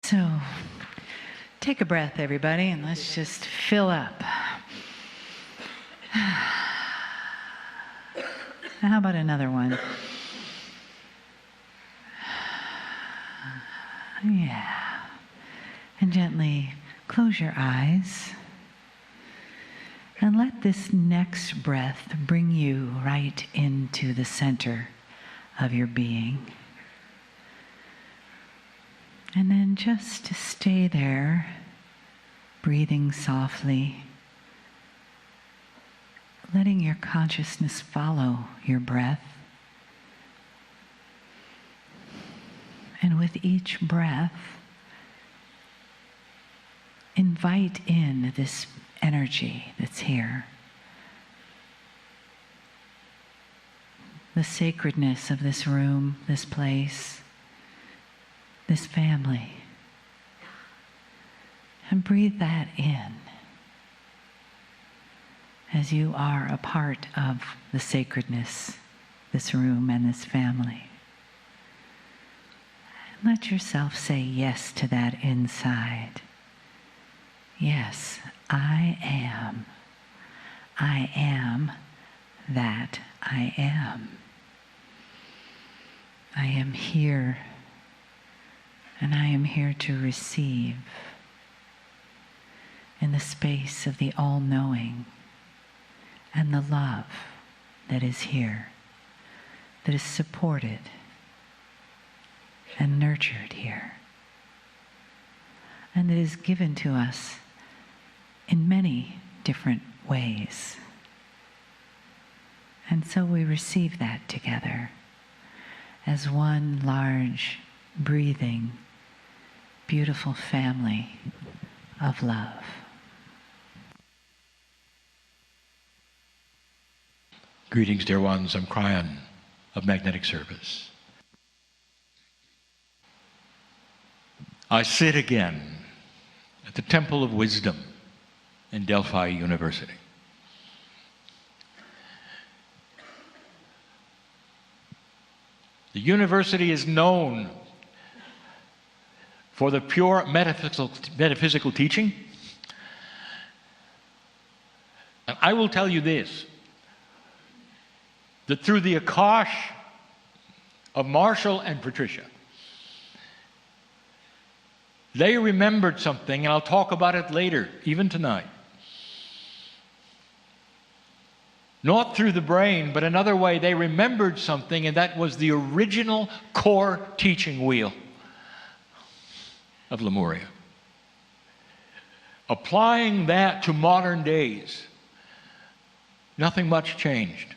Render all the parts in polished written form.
So, take a breath, everybody, and let's just fill up. How about another one? Yeah. And gently close your eyes. And let this next breath bring you right into the center of your being. And then just to stay there, breathing softly, letting your consciousness follow your breath. And with each breath, invite in this energy that's here. The sacredness of this room, this place, this family. And breathe that in as you are a part of the sacredness, this room and this family. And let yourself say yes to that inside. Yes, I am. I am that I am. I am here, and I am here to receive in the space of the all-knowing and the love that is here, that is supported and nurtured here, and that is given to us in many different ways. And so we receive that together as one large, breathing, beautiful family of love. Greetings, dear ones. I'm Kryon of Magnetic Service. I sit again at the Temple of Wisdom in Delphi University. The university is known for the pure metaphysical teaching. And I will tell you this, that through the Akash of Marshall and Patricia, they remembered something, and I'll talk about it later, even tonight. Not through the brain, but another way, they remembered something, and that was the original core teaching wheel of Lemuria. Applying that to modern days, nothing much changed.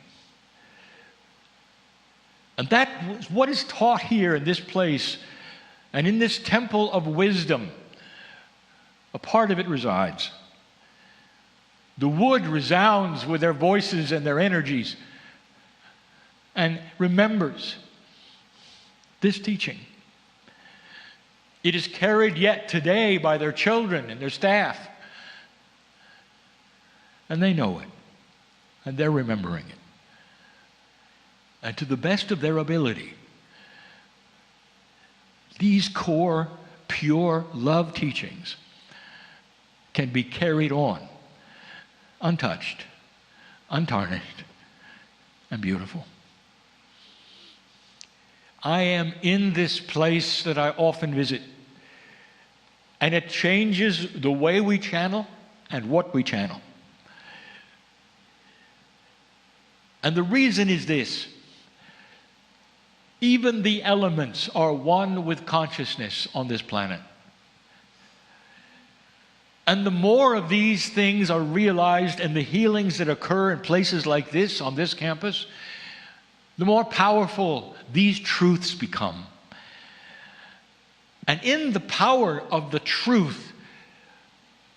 And that was what is taught here in this place and in this temple of wisdom. A part of it resides. The wood resounds with their voices and their energies and remembers this teaching. It is carried yet today by their children and their staff. And they know it. And they're remembering it. And to the best of their ability, these core, pure love teachings can be carried on, untouched, untarnished, and beautiful. I am in this place that I often visit, and it changes the way we channel and what we channel. And the reason is this: even the elements are one with consciousness on this planet. And the more of these things are realized and the healings that occur in places like this, on this campus, the more powerful these truths become. And in the power of the truth,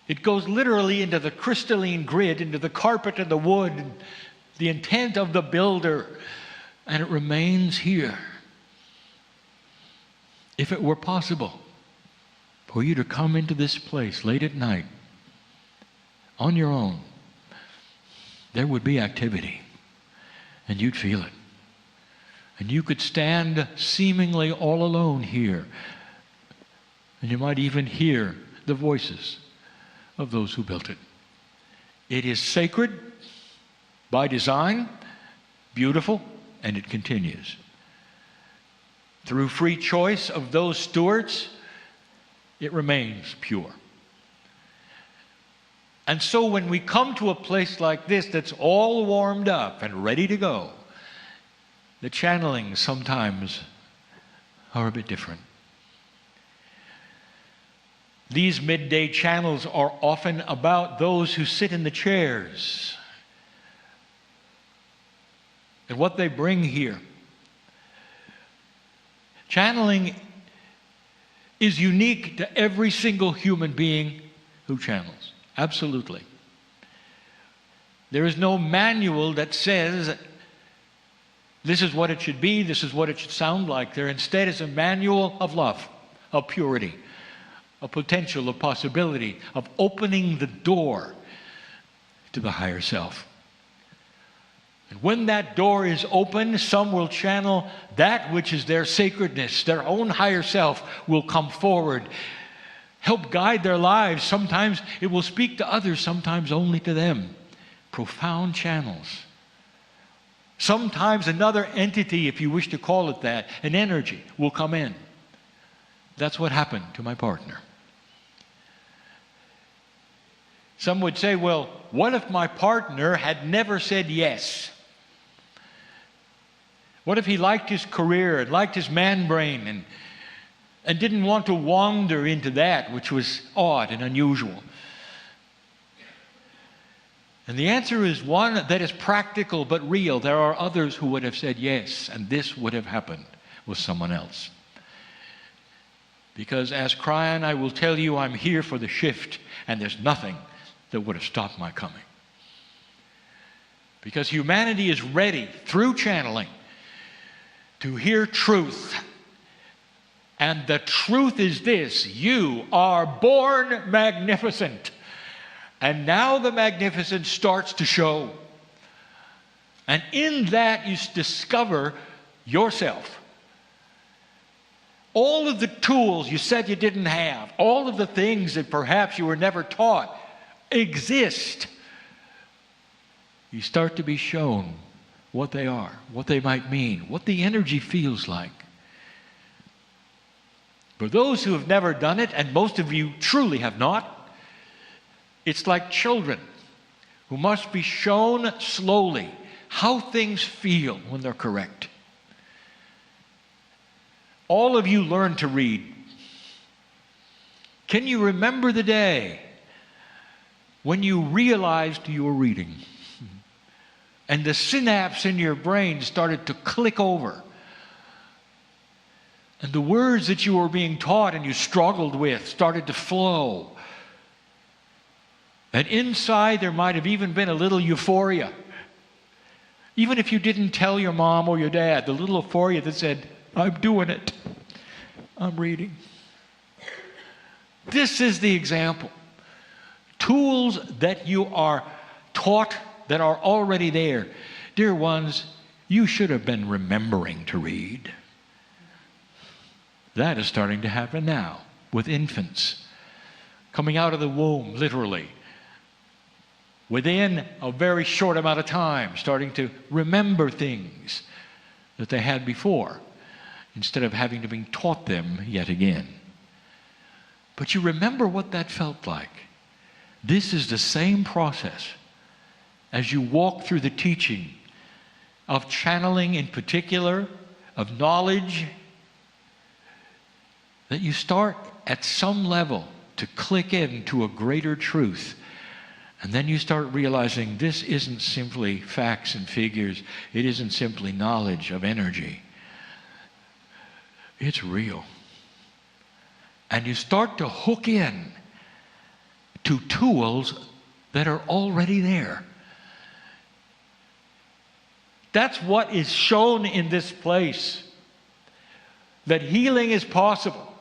it goes literally into the crystalline grid, into the carpet and the wood, the intent of the builder, and it remains here. If it were possible for you to come into this place late at night on your own, there would be activity, and you'd feel it. And you could stand seemingly all alone here, And you might even hear the voices of those who built it. It is sacred by design, beautiful, and it continues. Through free choice of those stewards, it remains pure. And so when we come to a place like this that's all warmed up and ready to go, the channelings sometimes are a bit different. These midday channels are often about those who sit in the chairs and what they bring here. Channeling is unique to every single human being who channels. Absolutely. There is no manual that says this is what it should be, this is what it should sound like. There instead is a manual of love, of purity, of potential, of possibility, of opening the door to the higher self. And when that door is open, some will channel that which is their sacredness. Their own higher self will come forward, help guide their lives. Sometimes it will speak to others, sometimes only to them. Profound channels. Sometimes another entity, if you wish to call it that, an energy, will come in. That's what happened to my partner. Some would say, well, what if my partner had never said yes? What if he liked his career and liked his man brain and didn't want to wander into that which was odd and unusual? And the answer is one that is practical but real. There are others who would have said yes, and this would have happened with someone else. Because as Kryon, I will tell you I'm here for the shift, and there's nothing that would have stopped my coming. Because humanity is ready, through channeling, to hear truth. And the truth is this: you are born magnificent. And now the magnificence starts to show. And in that you discover yourself. All of the tools you said you didn't have, all of the things that perhaps you were never taught, exist. You start to be shown what they are, what they might mean, what the energy feels like. For those who have never done it, and most of you truly have not, it's like children who must be shown slowly how things feel when they're correct. All of you learn to read. Can you remember the day when you realized you were reading and the synapse in your brain started to click over, and the words that you were being taught and you struggled with started to flow? And inside there might have even been a little euphoria. Even if you didn't tell your mom or your dad, the little euphoria that said, I'm doing it. I'm reading. This is the example. Tools that you are taught that are already there. Dear ones, you should have been remembering to read. That is starting to happen now with infants. Coming out of the womb, literally. Within a very short amount of time, starting to remember things that they had before, instead of having to be taught them yet again. But you remember what that felt like. This is the same process as you walk through the teaching of channeling in particular, of knowledge, that you start at some level to click into a greater truth. And then you start realizing this isn't simply facts and figures. It isn't simply knowledge of energy. It's real. And you start to hook in to tools that are already there. That's what is shown in this place. That healing is possible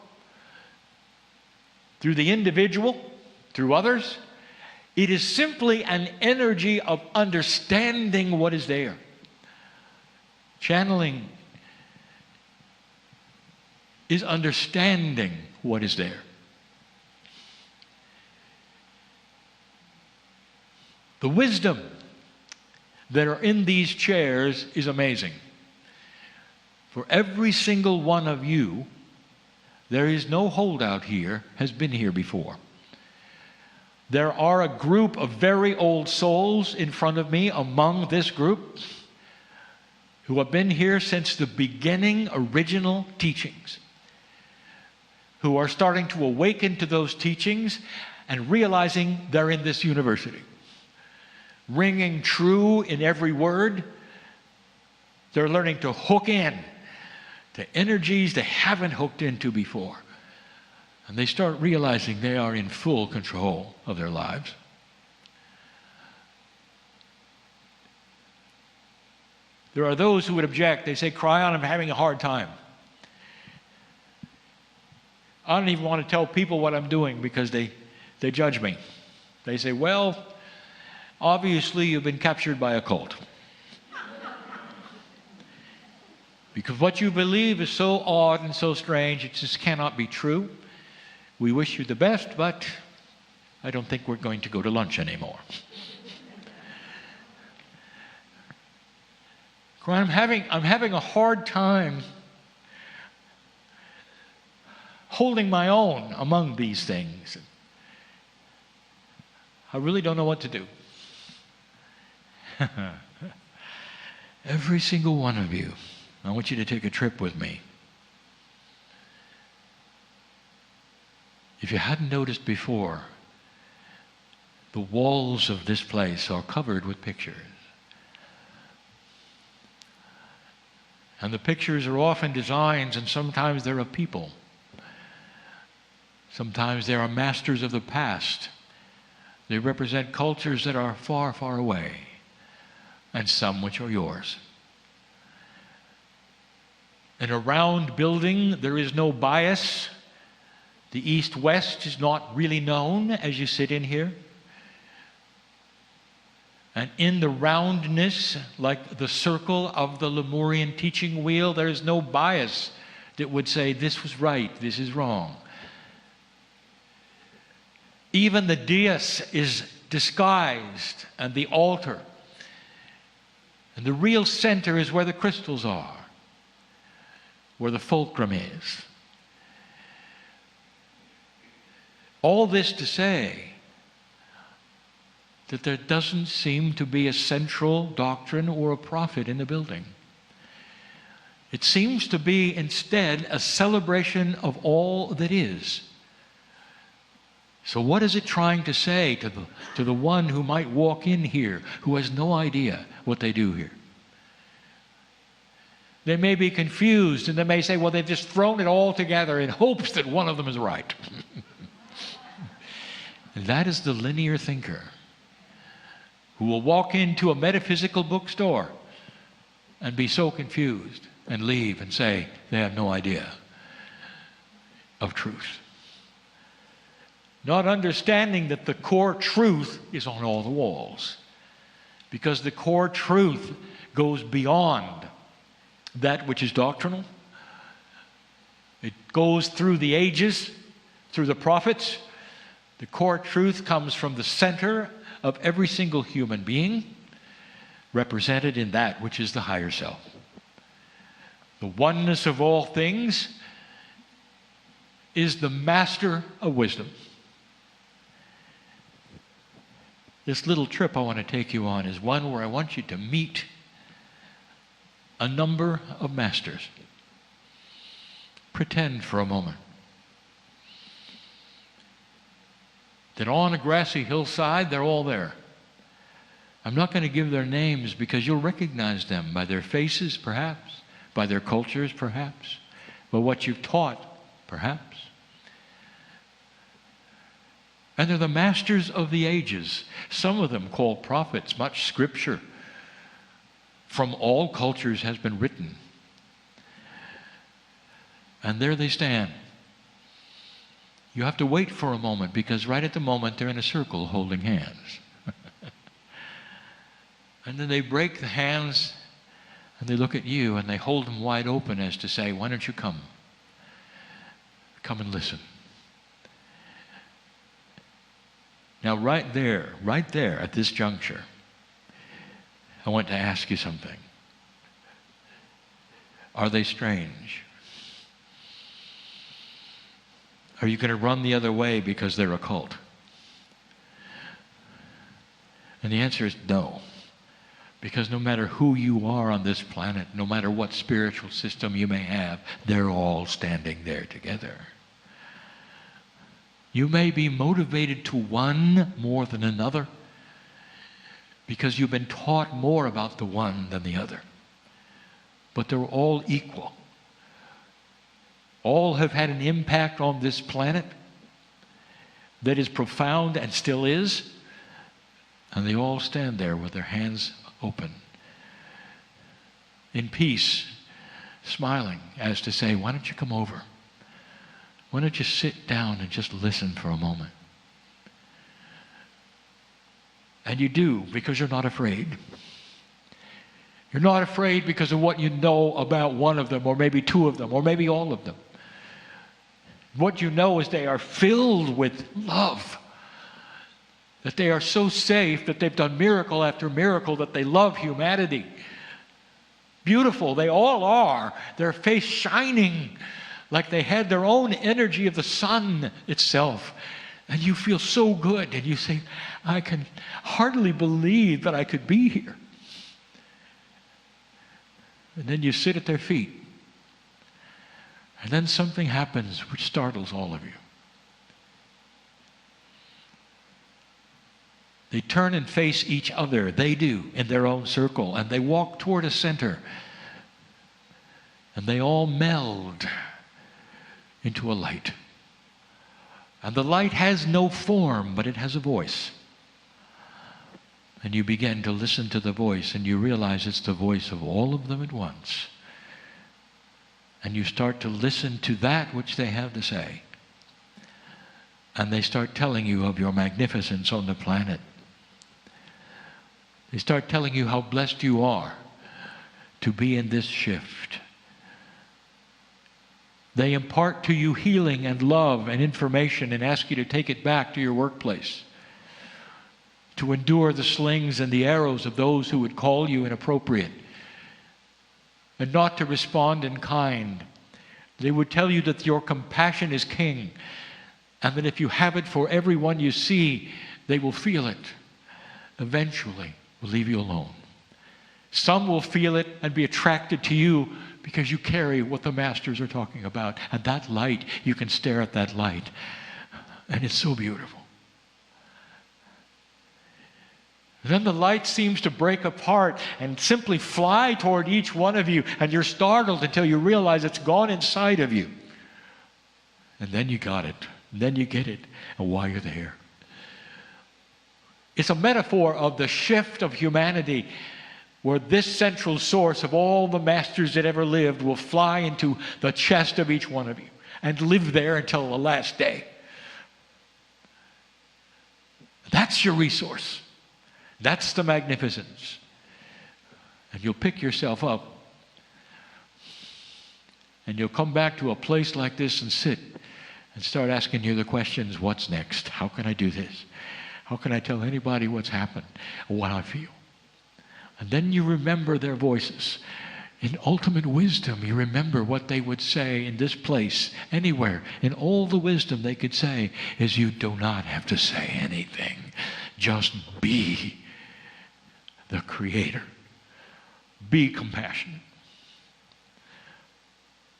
through the individual, through others. It is simply an energy of understanding what is there. Channeling is understanding what is there. The wisdom that are in these chairs is amazing. For every single one of you, there is no holdout here, has been here before. There are a group of very old souls in front of me among this group who have been here since the beginning original teachings, who are starting to awaken to those teachings and realizing they're in this university. Ringing true in every word. They're learning to hook in to energies they haven't hooked into before. And they start realizing they are in full control of their lives. There are those who would object. They say, Kryon, I'm having a hard time. I don't even want to tell people what I'm doing because they judge me. They say, well, obviously you've been captured by a cult. Because what you believe is so odd and so strange, it just cannot be true. We wish you the best, but I don't think we're going to go to lunch anymore. I'm having a hard time holding my own among these things. I really don't know what to do. Every single one of you, I want you to take a trip with me. If you hadn't noticed before, the walls of this place are covered with pictures. And the pictures are often designs, and sometimes they're of people. Sometimes they are masters of the past. They represent cultures that are far, far away, and some which are yours. In a round building, there is no bias. The east-west is not really known as you sit in here. And in the roundness, like the circle of the Lemurian teaching wheel, there is no bias that would say this was right, this is wrong. Even the dais is disguised, and the altar. And the real center is where the crystals are, where the fulcrum is. All this to say that there doesn't seem to be a central doctrine or a prophet in the building. It seems to be instead a celebration of all that is. So what is it trying to say to the one who might walk in here who has no idea what they do here? They may be confused, and they may say, well, they've just thrown it all together in hopes that one of them is right. And that is the linear thinker who will walk into a metaphysical bookstore and be so confused and leave and say they have no idea of truth. Not understanding that the core truth is on all the walls. Because the core truth goes beyond that which is doctrinal. It goes through the ages, through the prophets. The core truth comes from the center of every single human being, represented in that which is the higher self. The oneness of all things is the master of wisdom. This little trip I want to take you on is one where I want you to meet a number of masters. Pretend for a moment that on a grassy hillside, they're all there. I'm not going to give their names because you'll recognize them by their faces, perhaps, by their cultures, perhaps, by what you've taught, perhaps. And they're the masters of the ages. Some of them called prophets. Much scripture from all cultures has been written. And there they stand. You have to wait for a moment because right at the moment they're in a circle holding hands. And then they break the hands and they look at you and they hold them wide open as to say, why don't you come? Come and listen. Now, right there at this juncture, I want to ask you something. Are they strange? Are you going to run the other way because they're a cult? And the answer is no. Because no matter who you are on this planet, no matter what spiritual system you may have, they're all standing there together. You may be motivated to one more than another because you've been taught more about the one than the other. But they're all equal. All have had an impact on this planet that is profound and still is. And they all stand there with their hands open, in peace, smiling, as to say, why don't you come over? Why don't you sit down and just listen for a moment? And you do, because you're not afraid. You're not afraid because of what you know about one of them, or maybe two of them, or maybe all of them. What you know is they are filled with love. That they are so safe, that they've done miracle after miracle, that they love humanity. Beautiful, they all are. Their face shining like they had their own energy of the sun itself. And you feel so good, and you say, I can hardly believe that I could be here. And then you sit at their feet. And then something happens which startles all of you. They turn and face each other. They do, in their own circle. And they walk toward a center. And they all meld into a light. And the light has no form, but it has a voice. And you begin to listen to the voice, and you realize it's the voice of all of them at once. And you start to listen to that which they have to say. And they start telling you of your magnificence on the planet. They start telling you how blessed you are to be in this shift. They impart to you healing and love and information and ask you to take it back to your workplace, to endure the slings and the arrows of those who would call you inappropriate, and not to respond in kind. They would tell you that your compassion is king, and that if you have it for everyone you see, they will feel it. Eventually, will leave you alone. Some will feel it and be attracted to you because you carry what the masters are talking about. And that light, you can stare at that light. And it's so beautiful. Then the light seems to break apart and simply fly toward each one of you. And you're startled until you realize it's gone inside of you. And then you got it. And then you get it. And why you're there. It's a metaphor of the shift of humanity, where this central source of all the masters that ever lived will fly into the chest of each one of you and live there until the last day. That's your resource. That's the magnificence. And you'll pick yourself up and you'll come back to a place like this and sit and start asking you the questions, what's next? How can I do this? How can I tell anybody what's happened or what I feel? And then you remember their voices. In ultimate wisdom, you remember what they would say in this place, anywhere. In all the wisdom they could say is, you do not have to say anything. Just be the creator. Be compassionate.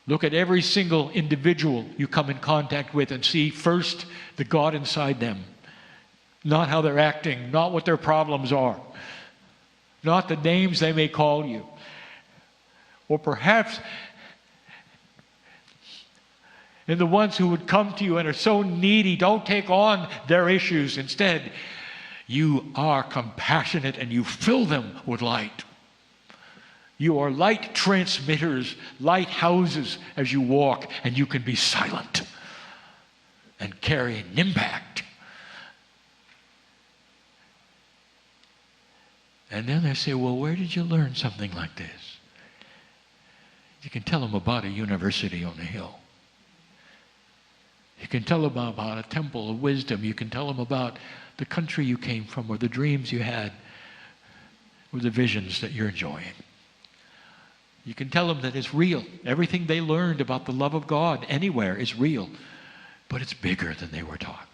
Look at every single individual you come in contact with and see first the God inside them. Not how they're acting, not what their problems are, not the names they may call you. Or perhaps in the ones who would come to you and are so needy, don't take on their issues. Instead, you are compassionate and you fill them with light. You are light transmitters, lighthouses as you walk, and you can be silent and carry an impact. And then they say, well, where did you learn something like this? You can tell them about a university on the hill. You can tell them about a temple of wisdom. You can tell them about the country you came from, or the dreams you had, or the visions that you're enjoying. You can tell them that it's real. Everything they learned about the love of God anywhere is real, but it's bigger than they were taught.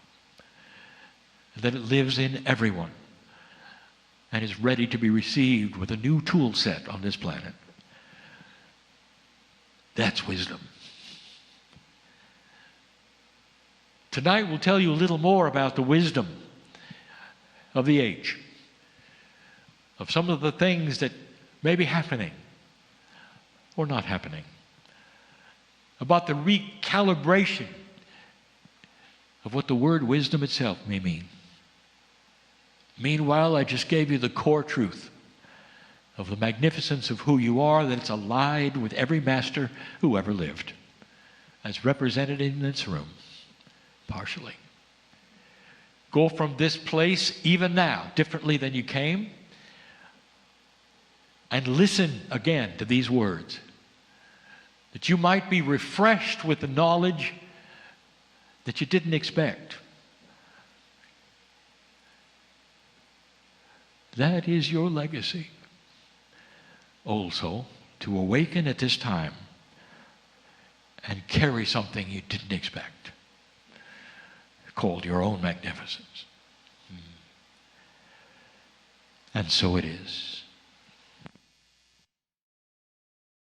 That it lives in everyone and is ready to be received with a new tool set on this planet. That's wisdom. Tonight we'll tell you a little more about the wisdom of the age, of some of the things that may be happening or not happening, about the recalibration of what the word wisdom itself may mean. Meanwhile, I just gave you the core truth of the magnificence of who you are, that it's allied with every master who ever lived, as represented in this room, partially. Go from this place, even now, differently than you came, and listen again to these words, that you might be refreshed with the knowledge that you didn't expect. That is your legacy. Also, to awaken at this time and carry something you didn't expect, called your own magnificence. And so it is.